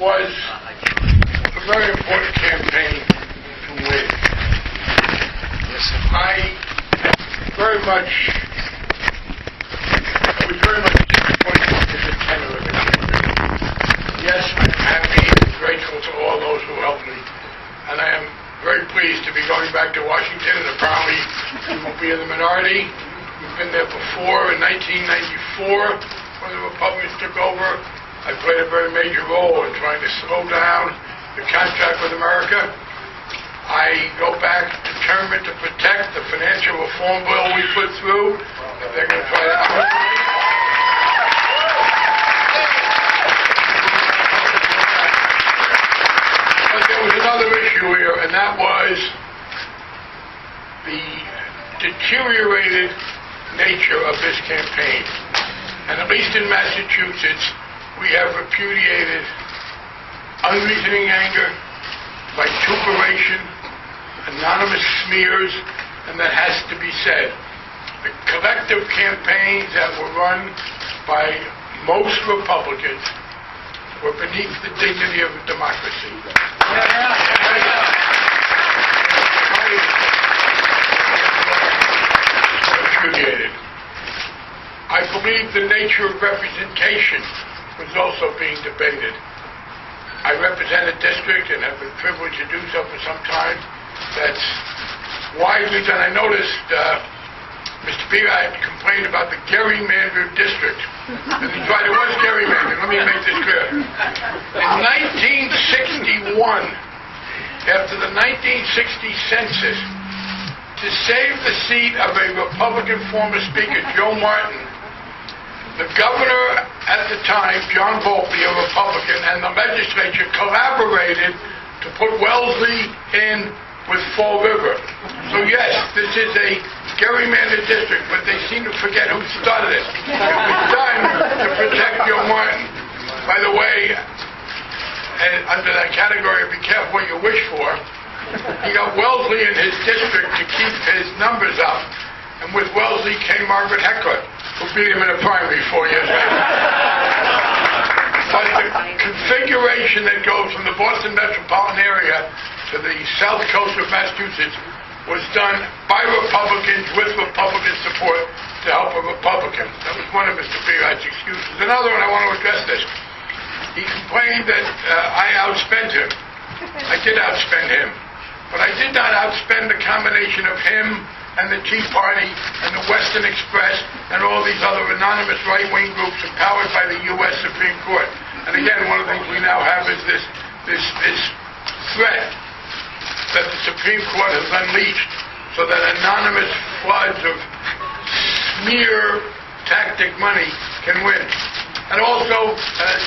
was a very important campaign to win. I was very much disappointed in the tenor of the campaign. Yes, I'm happy and grateful to all those who helped me, and I am very pleased to be going back to Washington, and apparently we won't be in the minority. We've been there before. In 1994, when the Republicans took over, I played a very major role in trying to slow down the contract with America. I go back determined to protect the financial reform bill we put through, that they're going to try to undermine. But there was another issue here, and that was the deteriorated nature of this campaign. And at least in Massachusetts, we have repudiated unreasoning anger, vituperation, anonymous smears, and that has to be said. The collective campaigns that were run by most Republicans were beneath the dignity of democracy. Repudiated. I believe the nature of representation was also being debated. I represent a district and have been privileged to do so for some time that's widely done. I noticed Mr. Beard complained about the gerrymandered district. And he's right, it was gerrymandered. Let me make this clear. In 1961, after the 1960 census, to save the seat of a Republican former Speaker, Joe Martin, the governor at the time, John Volpe, a Republican, and the legislature collaborated to put Wellesley in with Fall River. So yes, this is a gerrymandered district, but they seem to forget who started it. It was done to protect Joe Martin. By the way, under that category of be careful what you wish for, he got Wellesley in his district to keep his numbers up, and with Wellesley came Margaret Heckler, who beat him in a primary 4 years later. But the configuration that goes from the Boston metropolitan area to the south coast of Massachusetts was done by Republicans with Republican support to help a Republican. That was one of Mr. Beard's excuses. Another one, I want to address this. He complained that I outspent him. I did outspend him. But I did not outspend the combination of him and the Tea Party and the Western Express and all these other anonymous right-wing groups empowered by the U.S. Supreme Court. And again, one of the things we now have is this threat that the Supreme Court has unleashed so that anonymous floods of smear tactic money can win. And also, as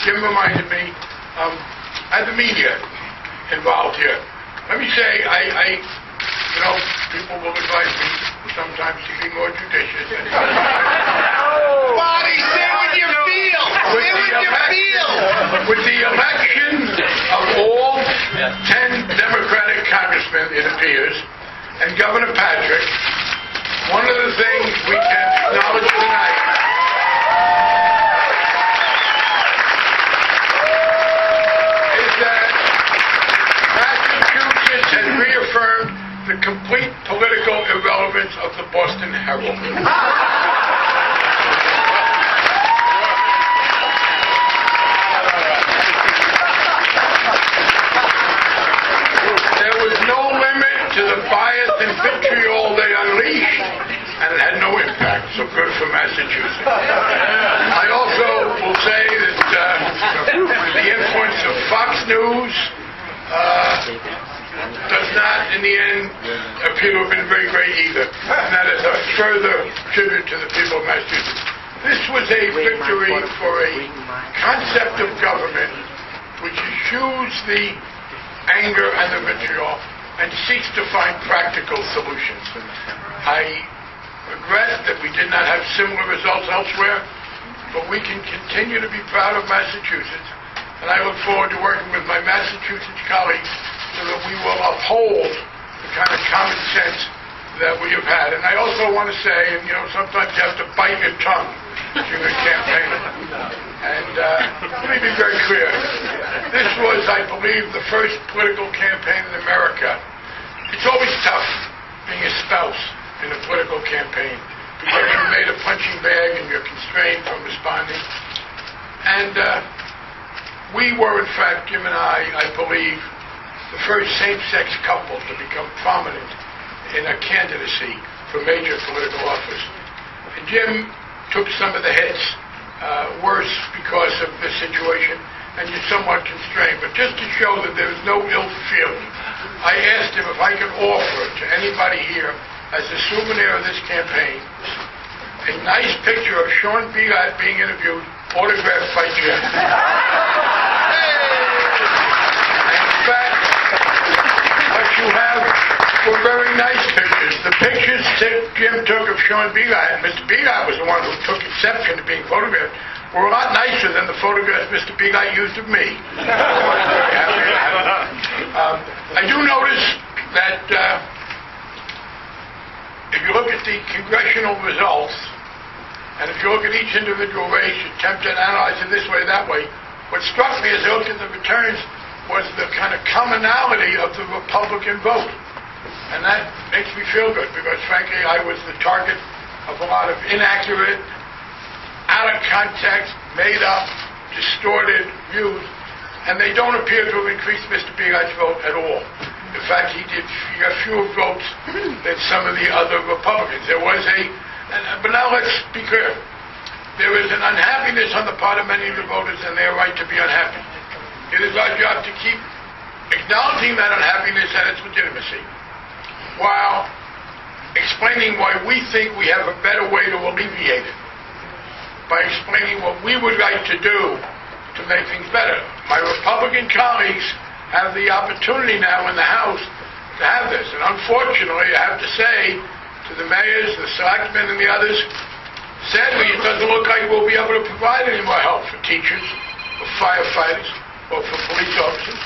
Jim reminded me, I had the media involved here. Let me say, people will advise me sometimes to be more judicious. Bobby, say what you feel! Say what you feel! With the election of all 10 Democratic congressmen, it appears, and Governor Patrick, one of the things we can acknowledge tonight is that Massachusetts has reaffirmed the complete political irrelevance of the Boston Herald. There was no limit to the bias and vitriol they unleashed, and it had no impact, so good for Massachusetts. I also will say that the influence of Fox News does not, in the end, appear to have been very great either. And that is a further tribute to the people of Massachusetts. This was a victory for a concept of government which eschews the anger and the vitriol and seeks to find practical solutions. I regret that we did not have similar results elsewhere, but we can continue to be proud of Massachusetts, and I look forward to working with my Massachusetts colleagues so that we will uphold the kind of common sense that we have had. And I also want to say, and sometimes you have to bite your tongue during a campaign. And let me be very clear. This was, I believe, the first political campaign in America. It's always tough being a spouse in a political campaign because you're made a punching bag and you're constrained from responding. And we were, in fact, Jim and I believe, the first same-sex couple to become prominent in a candidacy for major political office. And Jim took some of the hits, worse because of the situation, and you're somewhat constrained. But just to show that there is no ill feeling, I asked him if I could offer to anybody here, as a souvenir of this campaign, a nice picture of Sean Bigot being interviewed, autographed by Jim. And in fact, what you have were very nice pictures. The pictures Jim took of Sean Bigot, and Mr. Bigot was the one who took exception to being photographed, were a lot nicer than the photographs Mr. Bigot used of me. I do notice that if you look at the congressional results, and if you look at each individual race, you attempt to analyze it this way, that way, what struck me as I looked at the returns was the kind of commonality of the Republican vote. And that makes me feel good, because frankly, I was the target of a lot of inaccurate, out of context, made up, distorted views, and they don't appear to have increased Mr. Bigot's vote at all. In fact, he got fewer votes than some of the other Republicans. There was but now let's be clear. There is an unhappiness on the part of many of the voters, and they are right to be unhappy. It is our job to keep acknowledging that unhappiness and its legitimacy, while explaining why we think we have a better way to alleviate it, by explaining what we would like to do to make things better. My Republican colleagues have the opportunity now in the House to have this. And unfortunately, I have to say to the mayors, the selectmen, and the others, sadly, it doesn't look like we'll be able to provide any more help for teachers, for firefighters, or for police officers.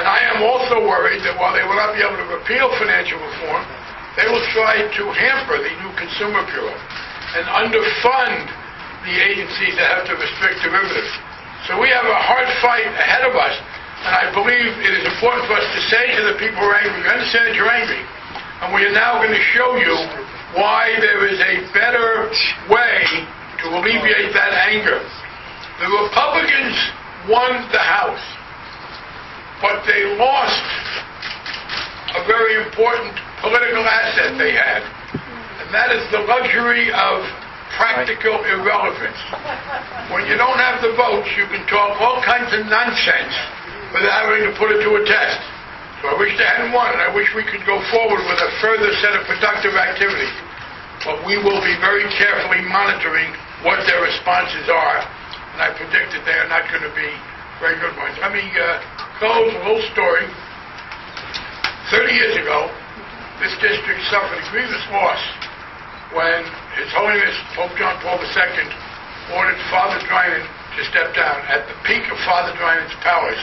And I am also worried that while they will not be able to repeal financial reform, they will try to hamper the new Consumer Bureau and underfund the agencies that have to restrict derivatives. So we have a hard fight ahead of us. And I believe it is important for us to say to the people who are angry, we understand that you're angry, and we are now going to show you why there is a better way to alleviate that anger. The Republicans won the House, but they lost a very important political asset they had, and that is the luxury of practical irrelevance. When you don't have the votes, you can talk all kinds of nonsense without having to put it to a test. So I wish they hadn't won, and I wish we could go forward with a further set of productive activities. But we will be very carefully monitoring what their responses are, and I predict that they are not going to be very good ones. Let me close with a little story. 30 years ago, this district suffered a grievous loss when His Holiness Pope John Paul II ordered Father Drinan to step down at the peak of Father Drinan's powers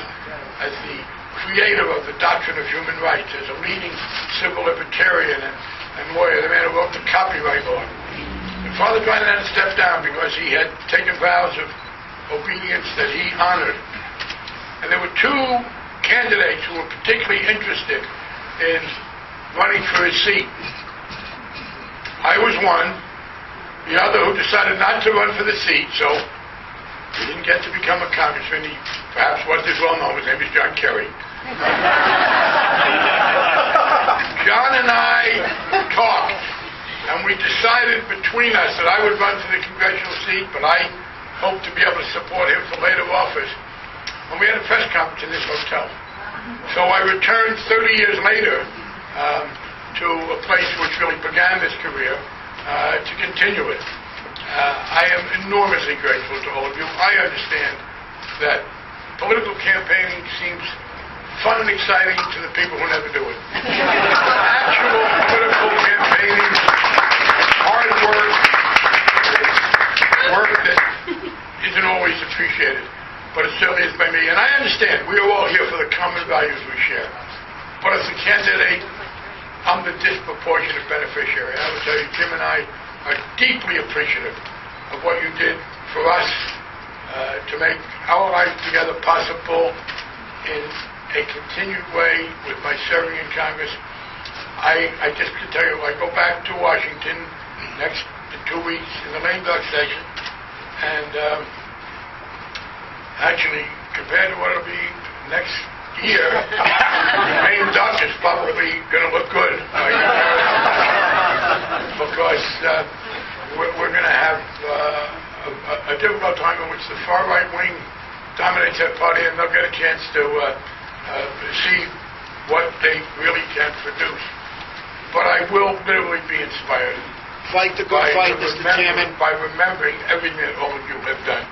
as the creator of the doctrine of human rights, as a leading civil libertarian and lawyer, the man who wrote the copyright law. And Father Drinan had to step down because he had taken vows of obedience that he honored. And there were two candidates who were particularly interested in running for his seat. I was one. The other, who decided not to run for the seat, so he didn't get to become a congressman. He perhaps wasn't as well known. His name is John Kerry. John and I talked, and we decided between us that I would run for the congressional seat, but I hoped to be able to support him for later office. And we had a press conference in this hotel. So I returned 30 years later to a place which really began this career to continue it. I am enormously grateful to all of you. I understand that political campaigning seems fun and exciting to the people who never do it. Actual political campaigning, hard work that isn't always appreciated, but it certainly is by me. And I understand we are all here for the common values we share. But as a candidate, I'm the disproportionate beneficiary. I will tell you, Jim and I are deeply appreciative of what you did for us to make our life together possible in a continued way with my serving in Congress. I just can tell you, I go back to Washington next 2 weeks in the lame duck session, and actually, compared to what it'll be next year, lame duck is probably going to look good. Because we're going to have a difficult time in which the far right wing dominates that party, and they'll get a chance to see what they really can produce. But I will literally be inspired. Fight the good fight, Mr. Chairman. By remembering everything that all of you have done.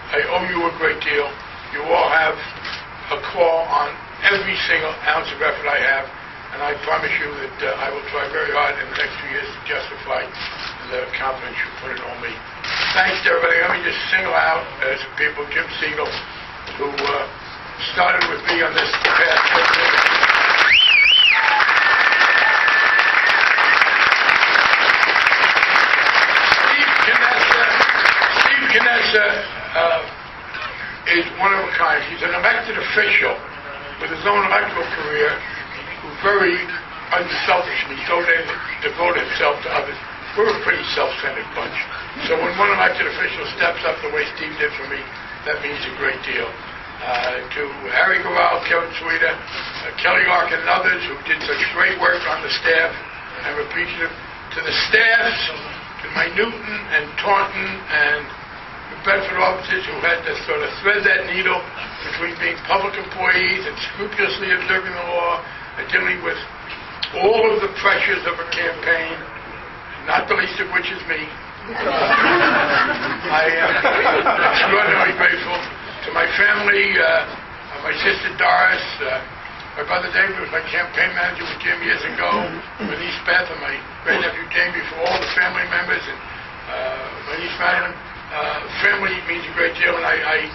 I owe you a great deal. You all have a claw on every single ounce of effort I have, and I promise you that I will try very hard in the next 2 years to justify the confidence you put in on me. Thanks to everybody. Let me just single out some people, Jim Siegel, who started with me on this path. Knessa is one of a kind. He's an elected official with his own electoral career who very unselfishly devoted himself to others. We're a pretty self-centered bunch. So when one elected official steps up the way Steve did for me, that means a great deal. To Harry Goral, Kevin Sweda, Kelly Larkin, and others who did such great work on the staff, I'm appreciative. To the staffs, to my Newton and Taunton and Bedford officers who had to sort of thread that needle between being public employees and scrupulously observing the law and dealing with all of the pressures of a campaign, not the least of which is me. I am extraordinarily grateful to my family, my sister Doris, my brother David was my campaign manager with Jim years ago, with East Beth, and my great-nephew Jamie, for all the family members, and my niece Madeline. Family means a great deal, and I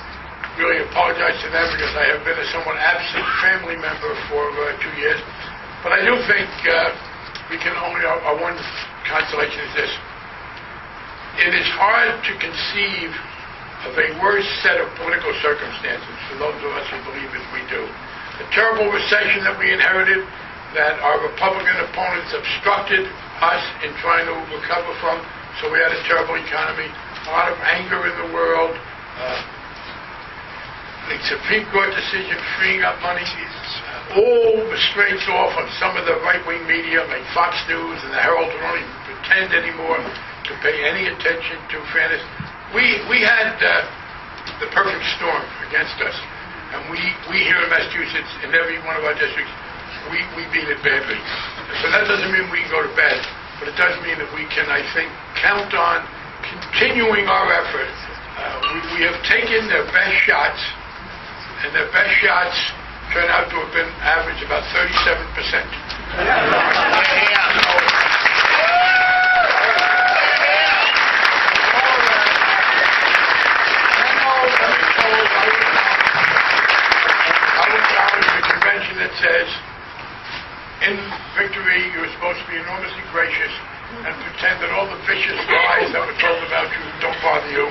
really apologize to them because I have been a somewhat absent family member for 2 years. But I do think we can only, our one consolation is this. It is hard to conceive of a worse set of political circumstances for those of us who believe as we do. The terrible recession that we inherited, that our Republican opponents obstructed us in trying to recover from, so we had a terrible economy. A lot of anger in the world. The Supreme Court decision freeing up money. All restraints off on some of the right-wing media, like Fox News and the Herald, who don't even pretend anymore to pay any attention to fairness. We had the perfect storm against us, and we here in Massachusetts, in every one of our districts, we beat it badly. So that doesn't mean we can go to bed, but it does mean that we can, I think, count on continuing our effort. We have taken their best shots, and their best shots turn out to have been average about 37%. I was at a convention that says, in victory, you're supposed to be enormously gracious and pretend that all the vicious lies that were told about you don't bother you.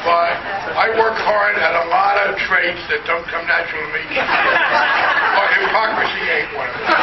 But I work hard at a lot of traits that don't come natural to me. But hypocrisy ain't one of them.